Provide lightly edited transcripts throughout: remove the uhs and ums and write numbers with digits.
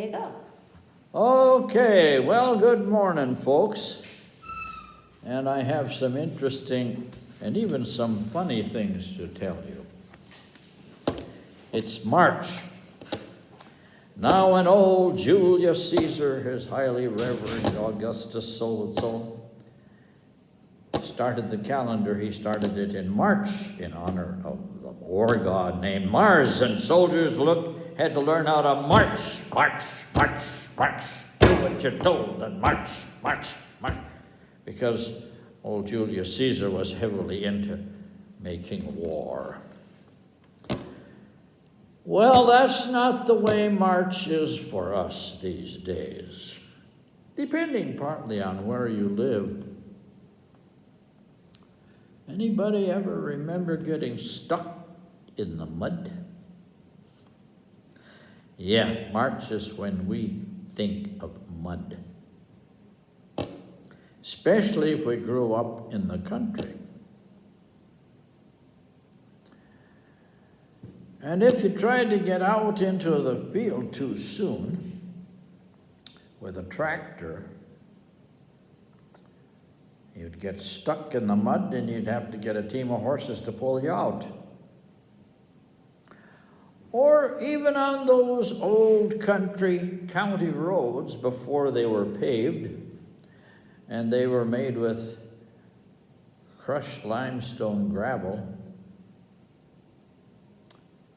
you go. Okay, well, good morning, folks. And I have some interesting and even some funny things to tell you. It's March. Now, when old Julius Caesar, his highly reverend Augustus so-and-so, started the calendar, he started it in March in honor of the war god named Mars, and soldiers had to learn how to march, do what you're told, and march, because old Julius Caesar was heavily into making war. Well, that's not the way March is for us these days, depending partly on where you live. Anybody ever remember getting stuck in the mud? Yeah, March is when we think of mud, especially if we grew up in the country. And if you tried to get out into the field too soon with a tractor, you'd get stuck in the mud and you'd have to get a team of horses to pull you out. Or even on those old county roads before they were paved and they were made with crushed limestone gravel.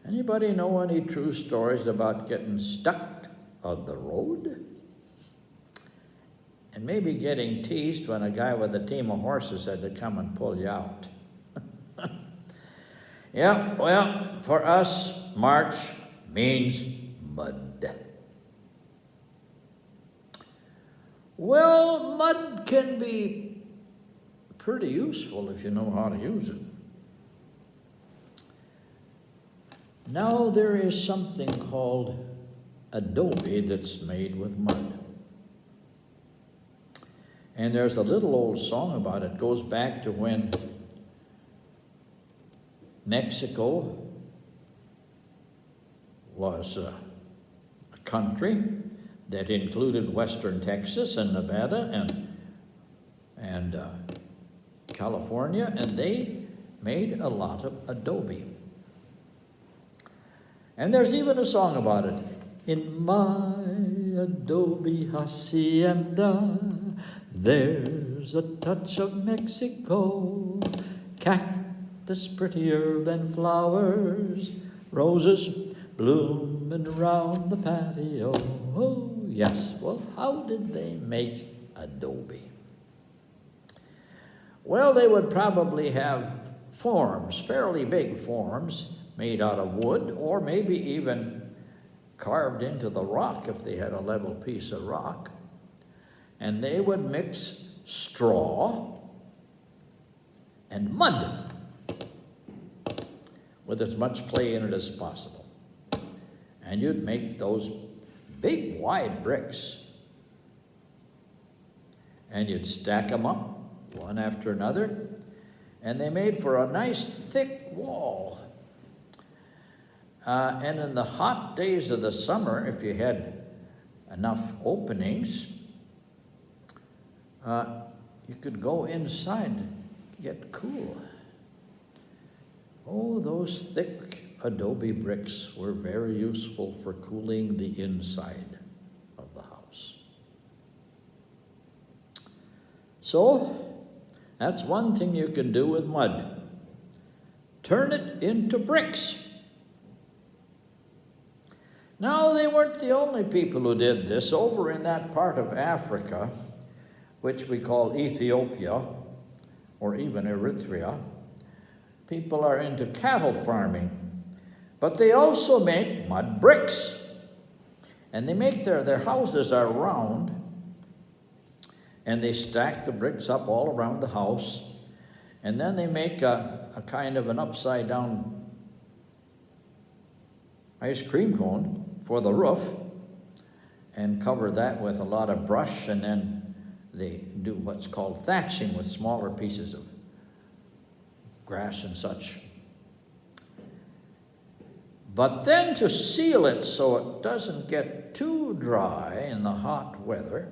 Anybody know any true stories about getting stuck on the road? And maybe getting teased when a guy with a team of horses had to come and pull you out. Yeah, well, for us, March means mud. Well, mud can be pretty useful if you know how to use it. Now there is something called adobe that's made with mud. And there's a little old song about it. It goes back to when Mexico was a country that included western Texas and Nevada and California, and they made a lot of adobe. And there's even a song about it. In my adobe hacienda, there's a touch of Mexico, cactus prettier than flowers, roses blooming around the patio. Oh, yes. Well, how did they make adobe? Well, they would probably have forms, fairly big forms, made out of wood, or maybe even carved into the rock if they had a level piece of rock. And they would mix straw and mud with as much clay in it as possible. And you'd make those big, wide bricks. And you'd stack them up, one after another, and they made for a nice, thick wall. And in the hot days of the summer, if you had enough openings, you could go inside and get cool. Oh, those thick adobe bricks were very useful for cooling the inside of the house. So, that's one thing you can do with mud. Turn it into bricks. Now, they weren't the only people who did this. Over in that part of Africa, which we call Ethiopia, or even Eritrea, people are into cattle farming. But they also make mud bricks. And they make their houses are round, and they stack the bricks up all around the house, and then they make a kind of an upside-down ice cream cone for the roof and cover that with a lot of brush, and then they do what's called thatching with smaller pieces of grass and such. But then to seal it so it doesn't get too dry in the hot weather,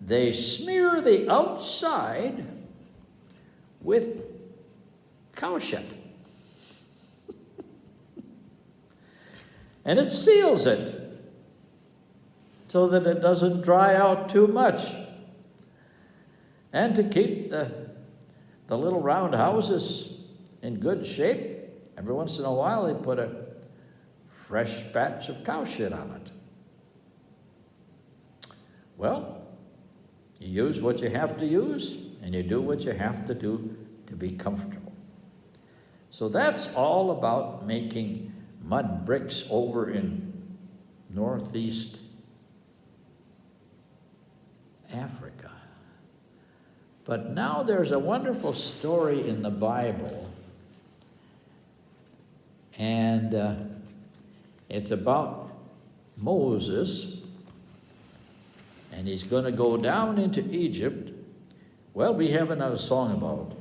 they smear the outside with cow shit. And it seals it so that it doesn't dry out too much. And to keep the little round houses in good shape, every once in a while they put a fresh batch of cow shit on it. Well, you use what you have to use, and you do what you have to do to be comfortable. So that's all about making mud bricks over in northeast Africa. But now there's a wonderful story in the Bible, and it's about Moses, and he's going to go down into Egypt. Well, we have another song about,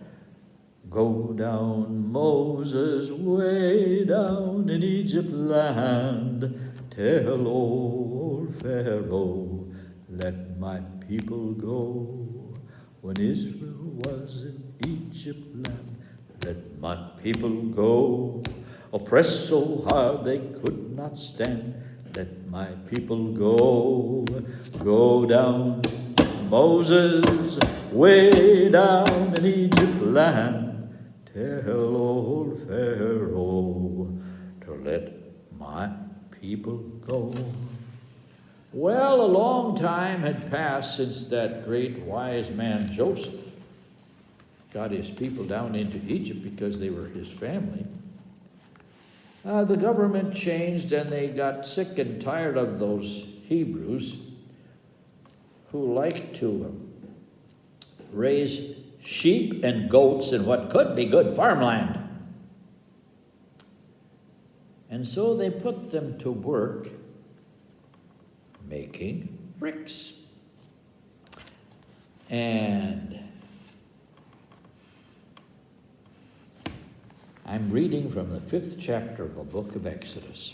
go down, Moses, way down in Egypt land, tell old Pharaoh, let my people go. When Israel was in Egypt land, let my people go. Oppressed so hard they could not stand, let my people go. Go down, Moses, way down in Egypt land, tell old Pharaoh to let my people go. Well, a long time had passed since that great wise man Joseph got his people down into Egypt because they were his family. The government changed, and they got sick and tired of those Hebrews who liked to raise sheep and goats in what could be good farmland. And so they put them to work making bricks. And I'm reading from the 5th chapter of the book of Exodus.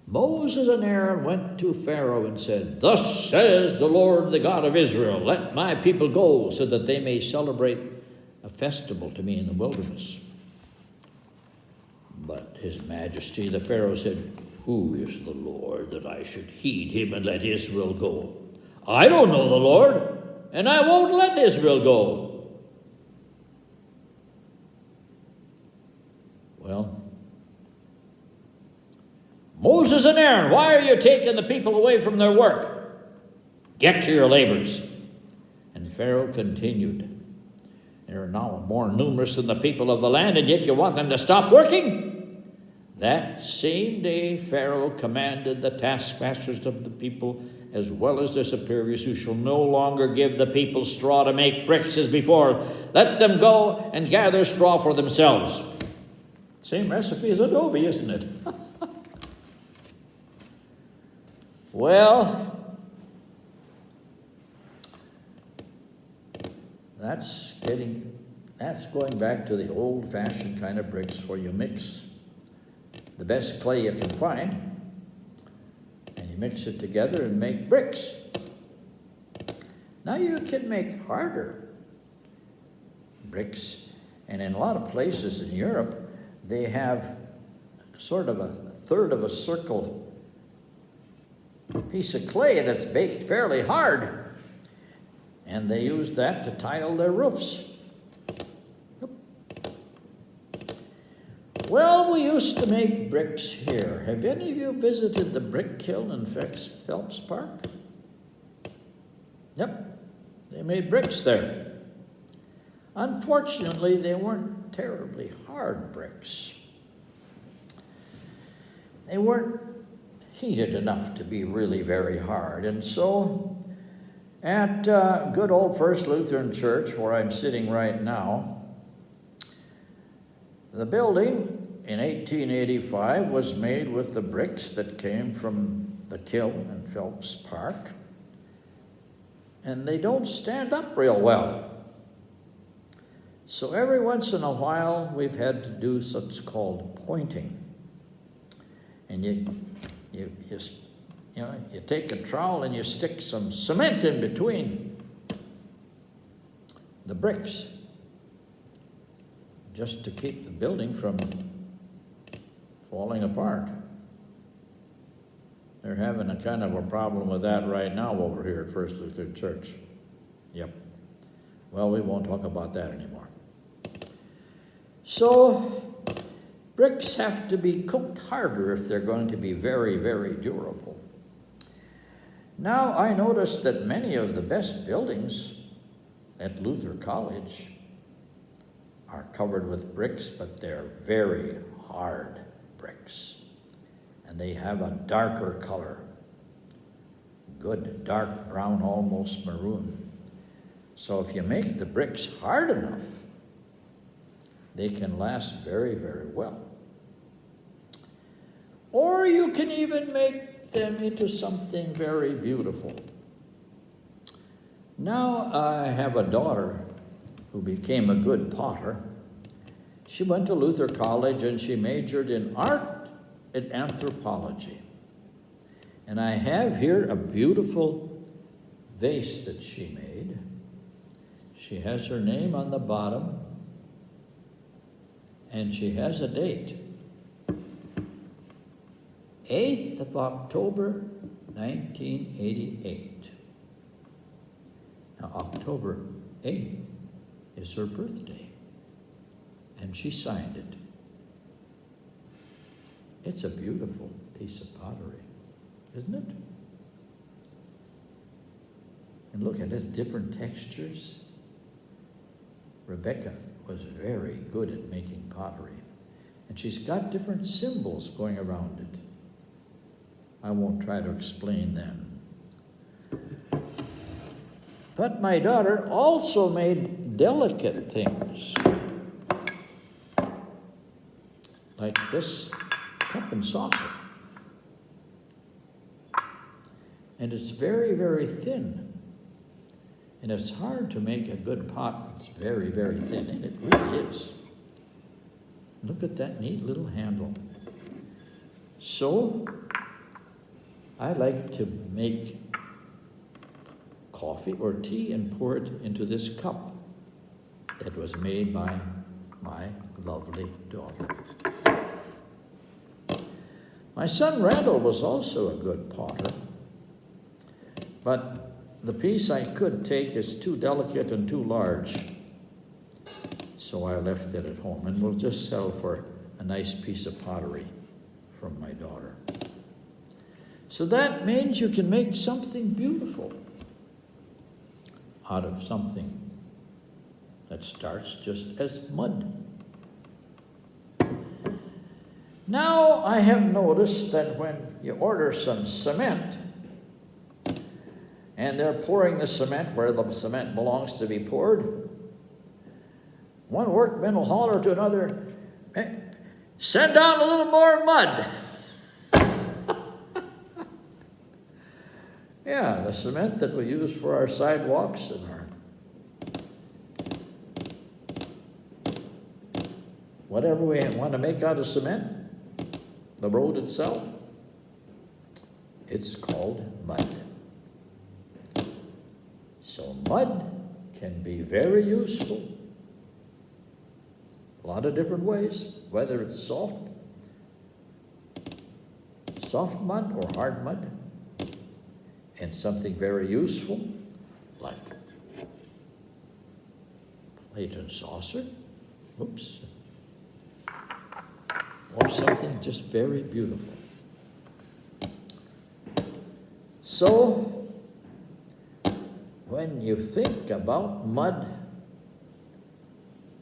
Moses and Aaron went to Pharaoh and said, "Thus says the Lord, the God of Israel, let my people go so that they may celebrate a festival to me in the wilderness." But his majesty, the Pharaoh, said, "Who is the Lord that I should heed him and let Israel go? I don't know the Lord, and I won't let Israel go." Well, Moses and Aaron, why are you taking the people away from their work? Get to your labors. And Pharaoh continued, "They are now more numerous than the people of the land, and yet you want them to stop working?" That same day Pharaoh commanded the taskmasters of the people, as well as their superiors, "You shall no longer give the people straw to make bricks as before. Let them go and gather straw for themselves." Same recipe as adobe, isn't it? Well, that's going back to the old-fashioned kind of bricks where you mix the best clay you can find, and you mix it together and make bricks. Now you can make harder bricks, and in a lot of places in Europe, they have sort of a third of a circle piece of clay that's baked fairly hard, and they use that to tile their roofs. Well, we used to make bricks here. Have any of you visited the brick kiln in Phelps Park? Yep, they made bricks there. Unfortunately, they weren't terribly hard bricks. They weren't heated enough to be really very hard. And so at good old First Lutheran Church, where I'm sitting right now, the building in 1885 was made with the bricks that came from the kiln in Phelps Park, and they don't stand up real well. So every once in a while, we've had to do what's called pointing. And you take a trowel and you stick some cement in between the bricks, just to keep the building from falling apart. They're having a kind of a problem with that right now over here at First Lutheran Church. Yep. Well, we won't talk about that anymore. So, bricks have to be cooked harder if they're going to be very, very durable. Now, I noticed that many of the best buildings at Luther College are covered with bricks, but they're very hard bricks. And they have a darker color. Good dark brown, almost maroon. So if you make the bricks hard enough, they can last very, very well. Or you can even make them into something very beautiful. Now I have a daughter who became a good potter. She went to Luther College and she majored in art and anthropology. And I have here a beautiful vase that she made. She has her name on the bottom, and she has a date. 8th of October, 1988. Now, October 8th is her birthday, and she signed it. It's a beautiful piece of pottery, isn't it? And look at its different textures. Rebecca was very good at making pottery, and she's got different symbols going around it. I won't try to explain them. But my daughter also made delicate things, like this cup and saucer. And it's very, very thin. And it's hard to make a good pot that's very, very thin, and it really is. Look at that neat little handle. So, I like to make coffee or tea and pour it into this cup that was made by my lovely daughter. My son Randall was also a good potter, but the piece I could take is too delicate and too large, so I left it at home, and we'll just settle for a nice piece of pottery from my daughter. So that means you can make something beautiful out of something that starts just as mud. Now I have noticed that when you order some cement, and they're pouring the cement where the cement belongs to be poured, one workman will holler to another, "Hey, send down a little more mud." Yeah, the cement that we use for our sidewalks and our whatever we want to make out of cement, the road itself, it's called mud. So mud can be very useful. A lot of different ways, whether it's soft mud or hard mud. And something very useful, like plate and saucer, oops, or something just very beautiful. So, when you think about mud,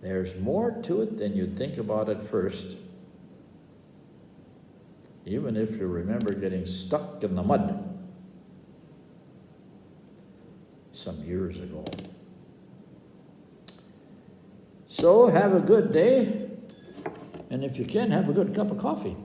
there's more to it than you think about at first, even if you remember getting stuck in the mud some years ago. So have a good day, and if you can, have a good cup of coffee.